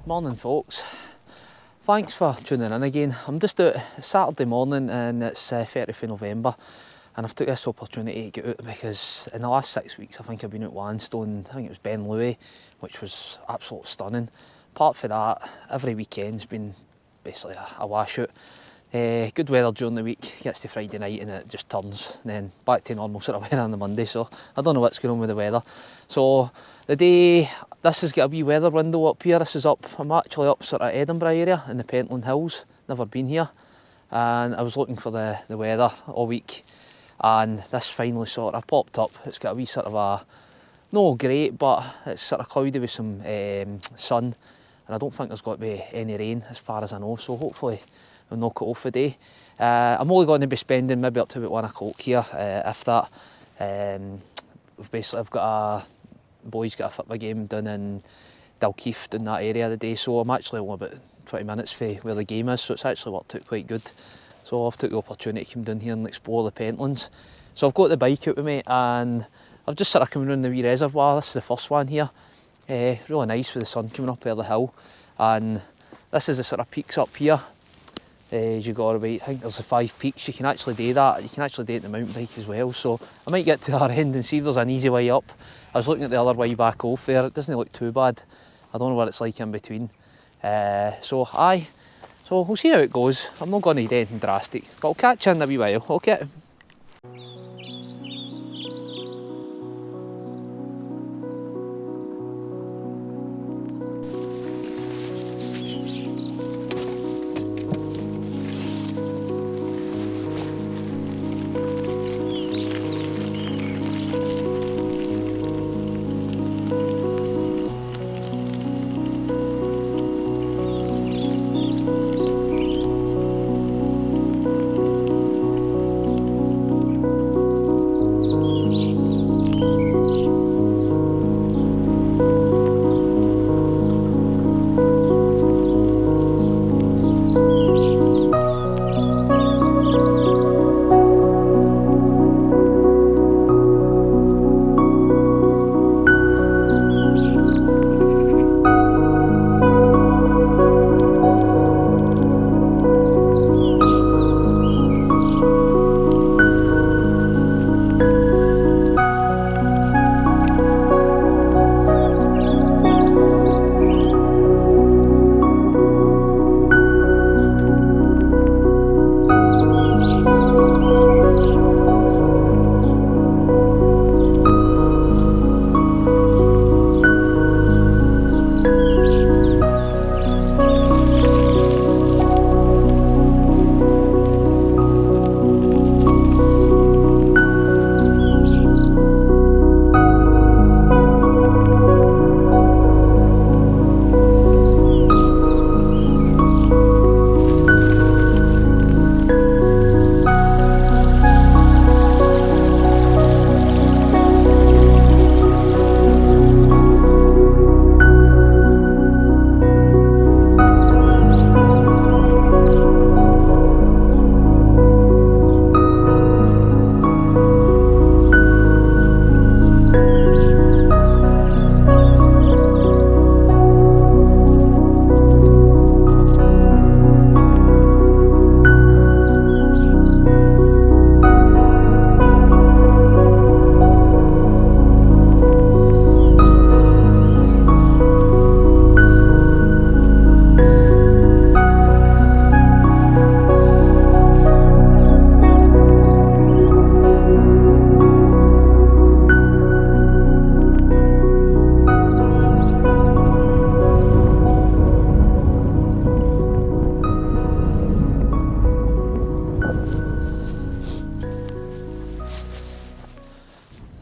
Morning folks, thanks for tuning in again. I'm just out Saturday morning and it's 30th of November and I've took this opportunity to get out because in the last 6 weeks I think I've been out Landstone. I think it was Ben Louis, which was absolutely stunning. Apart from that, every weekend's been basically a washout. Good weather during the week, gets to Friday night and it just turns, and then back to normal sort of weather on the Monday, so I don't know what's going on with the weather. So the day, this has got a wee weather window up here. This is up, I'm actually up sort of Edinburgh area in the Pentland hills, never been here, and I was looking for the weather all week and this finally sort of popped up. It's got a wee sort of a, no great, but it's sort of cloudy with some sun, and I don't think there's got to be any rain as far as I know, so hopefully we'll knock it off the day. I'm only going to be spending maybe up to about 1 o'clock here, if that. I've got boys got a football game down in Dalkeith, down that area the day, so I'm actually only about 20 minutes from where the game is, so it's actually worked out quite good. So I've took the opportunity to come down here and explore the Pentlands. So I've got the bike out with me and I've just sort of come around the wee reservoir. This is the first one here. Really nice with the sun coming up over the hill, and this is the sort of peaks up here. As you go about, I think there's the 5 peaks. You can actually do that. You can actually do it in the mountain bike as well. So I might get to our end and see if there's an easy way up. I was looking at the other way back off there. It doesn't look too bad. I don't know what it's like in between. So we'll see how it goes. I'm not going to do anything drastic, but I'll catch you in a wee while. Okay.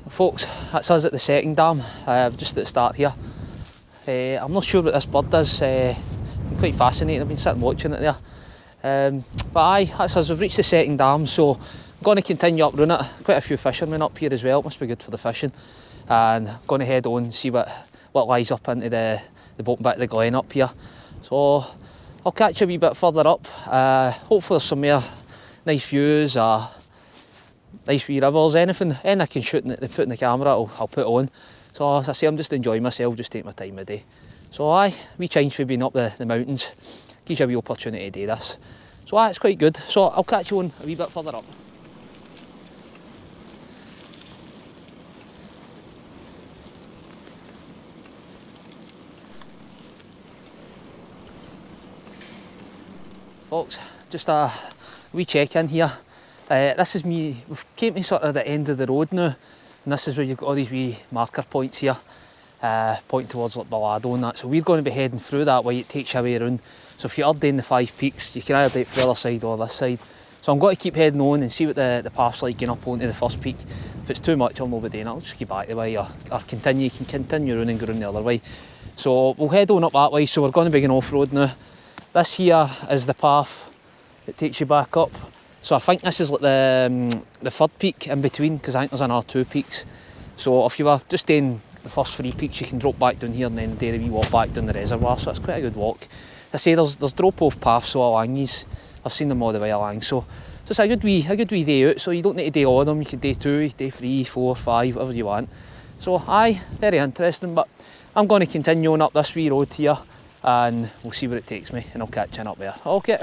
Folks, that's us at the second dam, just at the start here. I'm not sure what this bird is, I'm quite fascinated, I've been sitting watching it there. But aye, that's us, we've reached the second dam, so I'm going to continue up round it. Quite a few fishermen up here as well, it must be good for the fishing. And I'm going to head on and see what lies up into the bottom bit of the glen up here. So I'll catch you a wee bit further up. Hopefully there's some more nice views, nice wee rivers, anything I can shoot and put in the camera, I'll put on. So as I say, I'm just enjoying myself, just taking my time of day. So aye, wee change for being up the mountains, gives you a wee opportunity to do this. So aye, it's quite good. So I'll catch you on a wee bit further up. Folks, just a wee check in here. This is me, we've came to sort of the end of the road now, and this is where you've got all these wee marker points here, pointing towards like Balado and that. So we're going to be heading through that way. It takes you away around. So if you are doing the 5 peaks, you can either do it from the other side or this side. So I'm going to keep heading on and see what the path's like getting up onto the first peak. If it's too much, I'll not be doing it. I'll just keep back the way or continue. You can continue around and go around the other way. So we'll head on up that way. So we're going to be going off-road now. This here is the path that takes you back up. So I think this is like the third peak in between, because I think there's another 2 peaks. So if you were just doing the first 3 peaks, you can drop back down here and then do the wee walk back down the reservoir. So it's quite a good walk. I say there's drop-off paths all along these. I've seen them all the way along. So it's a good wee day out. So you don't need to do all of them. You can do 2, you can do 3, 4, 5, whatever you want. So aye, very interesting. But I'm going to continue on up this wee road here, and we'll see where it takes me, and I'll catch you up there. Okay.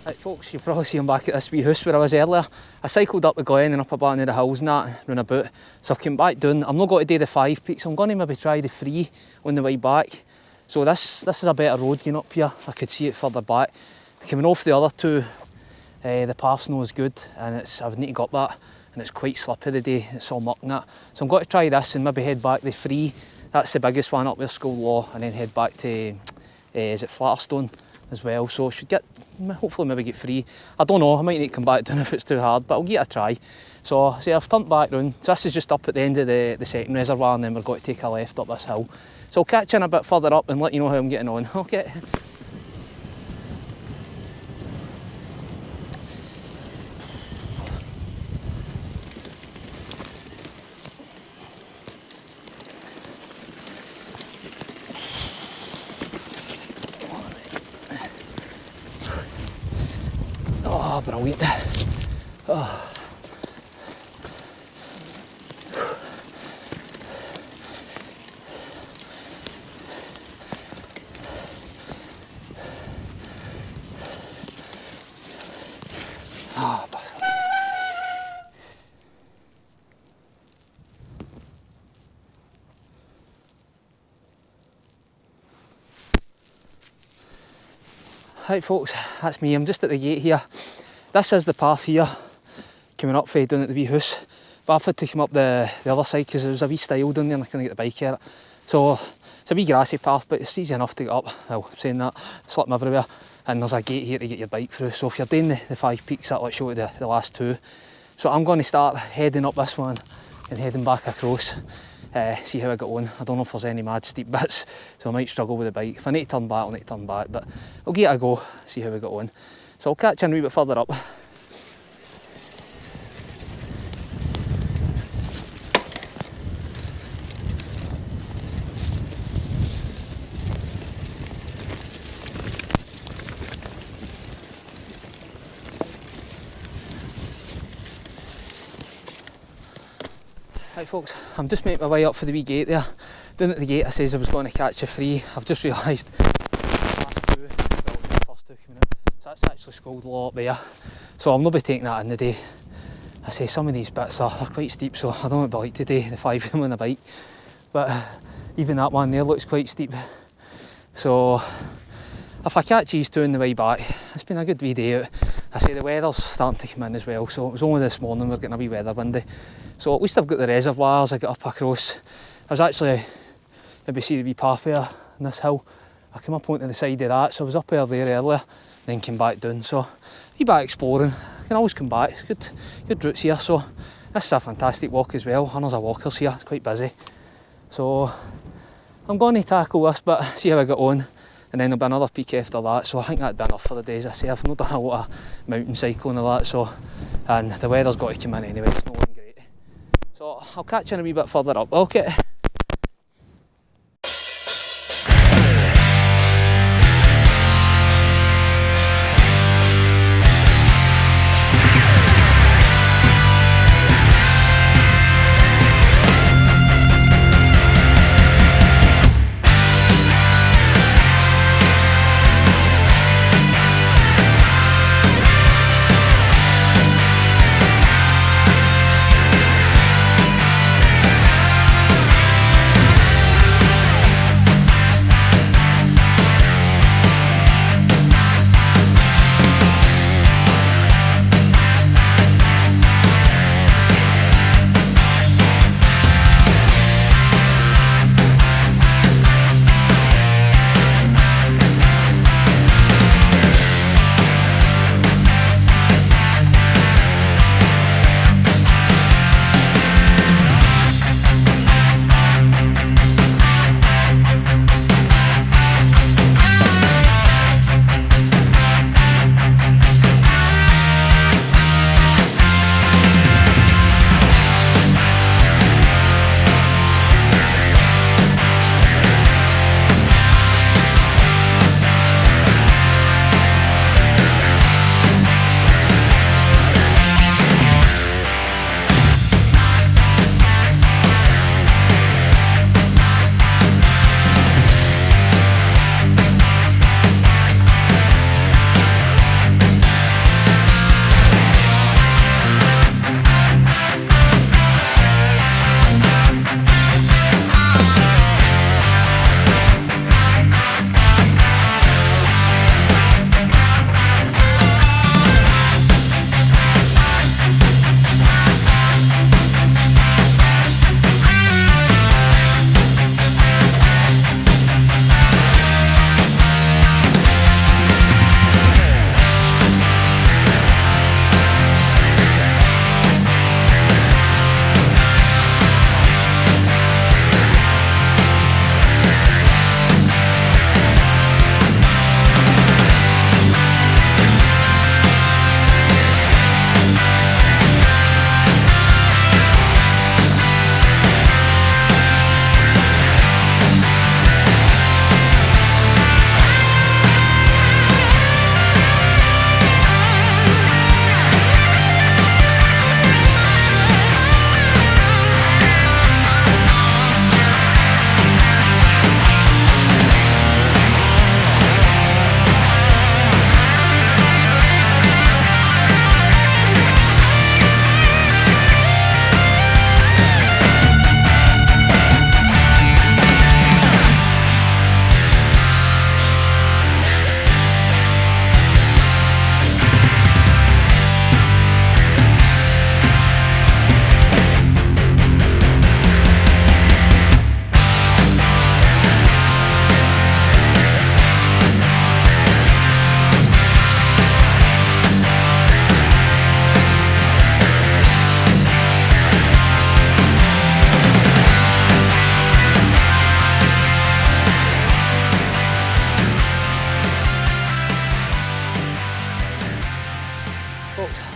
Right folks, you'll probably see I'm back at this wee house where I was earlier. I cycled up the glen and up a bit into the hills and that, round about. So I've come back down. I'm not going to do the 5 peaks, I'm going to maybe try the 3 on the way back. So this is a better road getting up here. I could see it further back. Coming off the other 2, the path's not as good, and I would need to go up that, and it's quite slippy the day, it's all muck and that. So I'm going to try this and maybe head back the 3. That's the biggest one up there, Skull Law, and then head back to, is it Flatterstone as well. So I should get, hopefully maybe get 3. I don't know, I might need to come back down if it's too hard, but I'll give it a try. So see, I've turned back round. So this is just up at the end of the second reservoir, and then we're going to take a left up this hill. So I'll catch you in a bit further up and let you know how I'm getting on. Okay. Oh, brilliant. Oh. Oh, bastard. Right folks, that's me. I'm just at the gate here. This is the path here, coming up for down at the wee house. But I've had to come up the other side because there was a wee stile down there and I couldn't get the bike here. So it's a wee grassy path, but it's easy enough to get up. Well, saying that, I slip them everywhere. And there's a gate here to get your bike through. So if you're doing the 5 peaks, that'll show you the last 2. So I'm going to start heading up this one and heading back across. See how I get on. I don't know if there's any mad steep bits, so I might struggle with the bike. If I need to turn back, I'll need to turn back, but I'll give it a go, see how we get on. So I'll catch you a wee bit further up. Right folks, I'm just making my way up for the wee gate there. Down at the gate I says I was going to catch a 3. I've just realised the first 2 coming out. So that's actually Skull Law up there. So I'll not be taking that in the day. I say some of these bits are quite steep, so I don't like to do the 5 of them on a bike. But even that one there looks quite steep. So if I catch these 2 on the way back, it's been a good wee day out. I say the weather's starting to come in as well, so it was only this morning we're getting a wee weather windy. So at least I've got the reservoirs I get up across. I was actually, maybe see the wee path there on this hill. I came up onto the side of that, so I was up there earlier, then came back down. So wee bit exploring, I can always come back. It's good routes here. So this is a fantastic walk as well. Hundreds of walkers here, it's quite busy. So I'm going to tackle this bit, see how I get on, and then there'll be another peak after that. So I think that'd be enough for the day. As I say, I've not done a lot of mountain cycling and all that, so, and the weather's got to come in anyway, it's not looking great. So I'll catch you in a wee bit further up, okay?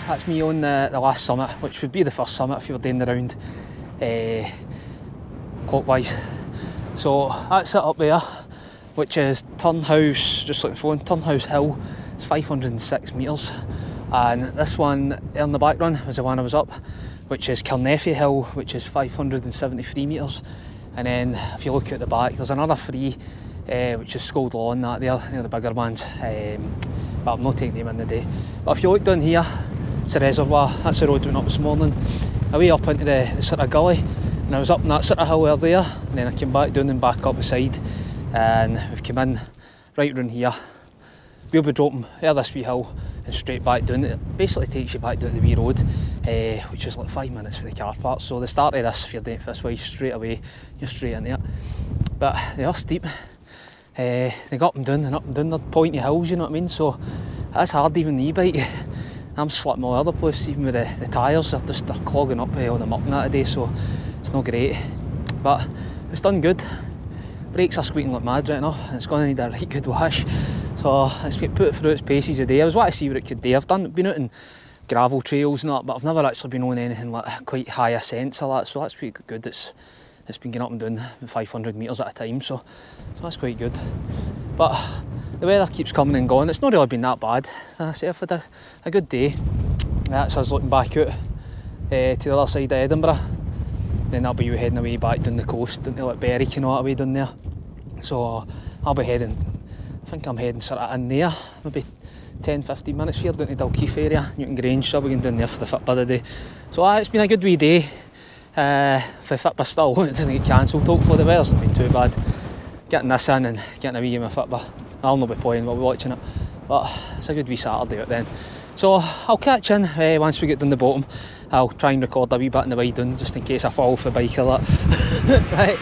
That's me on the last summit, which would be the first summit if you were doing the round clockwise. So that's it up there, which is Turnhouse, just looking for Turnhouse Hill. It's 506 metres, and this one there in the background was the one I was up, which is Carnethy Hill, which is 573 metres. And then if you look at the back, there's another three, which is Scold Lawn, that there, they're the bigger ones, but I'm not taking them in the day. But if you look down here, it's a reservoir. That's the road we went up this morning, away up into the sort of gully, and I was up in that sort of hill there, and then I came back down and back up the side, and we've come in right round here. We'll be dropping out this wee hill and straight back down. It basically takes you back down the wee road, which is like 5 minutes for the car park. So the start of this, if you're doing it this way, straight away, you're straight in there. But they are steep. They go up and down, they're pointy hills, you know what I mean? So It's hard even the e-bike. I'm slipping all over the place, even with the tyres, they're clogging up all the muck and that today, so it's not great. But it's done good. Brakes are squeaking like mad right now, and it's going to need a right good wash. So it's put it through its paces a day. I was wanting to see what it could do. I've been out in gravel trails and that, but I've never actually been on anything like quite high ascents or that, so that's pretty good. It's been getting up and down 500 metres at a time, so that's quite good. But the weather keeps coming and going. It's not really been that bad. I say I've had a good day. That's us looking back out to the other side of Edinburgh. Then I'll be heading away back down the coast, down to like Berwick and all that way down there. So I'll be heading, I think I'm heading sort of in there, maybe 10-15 minutes here down to Dalkeith area, Newton Grange, so I'll be going down there for the Fitbit today. So it's been a good wee day. If the Fitbit still it doesn't get cancelled, hopefully the weather's not been too bad. Getting this in and getting a wee game of Fitbit. I'll not be playing, we'll be watching it. But it's a good wee Saturday out then. So I'll catch in once we get down the bottom. I'll try and record a wee bit in the way down just in case I fall off the bike or that. Right.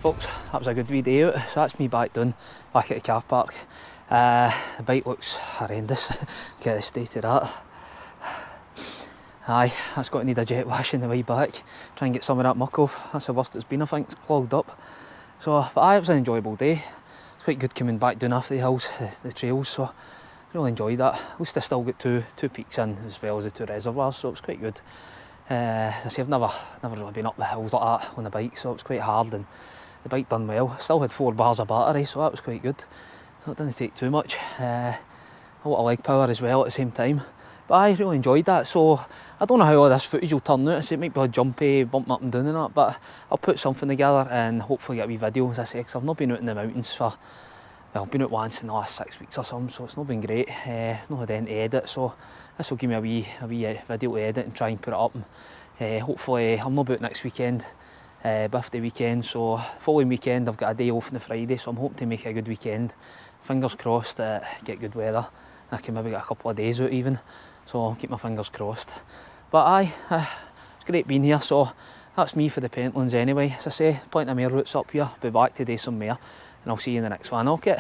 Folks, that was a good wee day out, so that's me back at the car park. The bike looks horrendous, get the state of that. Aye, that's got to need a jet wash on the way back, try and get some of that muck off. That's the worst it's been, I think, it's clogged up. So, but aye, it was an enjoyable day. It's quite good coming back down after the hills, the trails, so really enjoyed that. At least I still got two peaks in, as well as the two reservoirs, so it was quite good. As I say, I've never really been up the hills like that on the bike, so it was quite hard, and the bike done well. Still had 4 bars of battery, so that was quite good. So it didn't take too much. A lot of leg power as well at the same time. But I really enjoyed that, so I don't know how all this footage will turn out. I say it might be a jumpy, bumping up and down and that, but I'll put something together and hopefully get a wee video, as I say, because I've not been out in the mountains for, well, I've been out once in the last 6 weeks or something, so it's not been great. Not had anything to edit, so this will give me a wee video to edit and try and put it up. And, hopefully, I'm not out next weekend, birthday weekend, so following weekend I've got a day off on the Friday, so I'm hoping to make a good weekend. Fingers crossed that get good weather. I can maybe get a couple of days out even, so I'll keep my fingers crossed. But aye, it's great being here, so that's me for the Pentlands anyway. As I say, plenty of more routes up here, be back to do some more, and I'll see you in the next one, okay?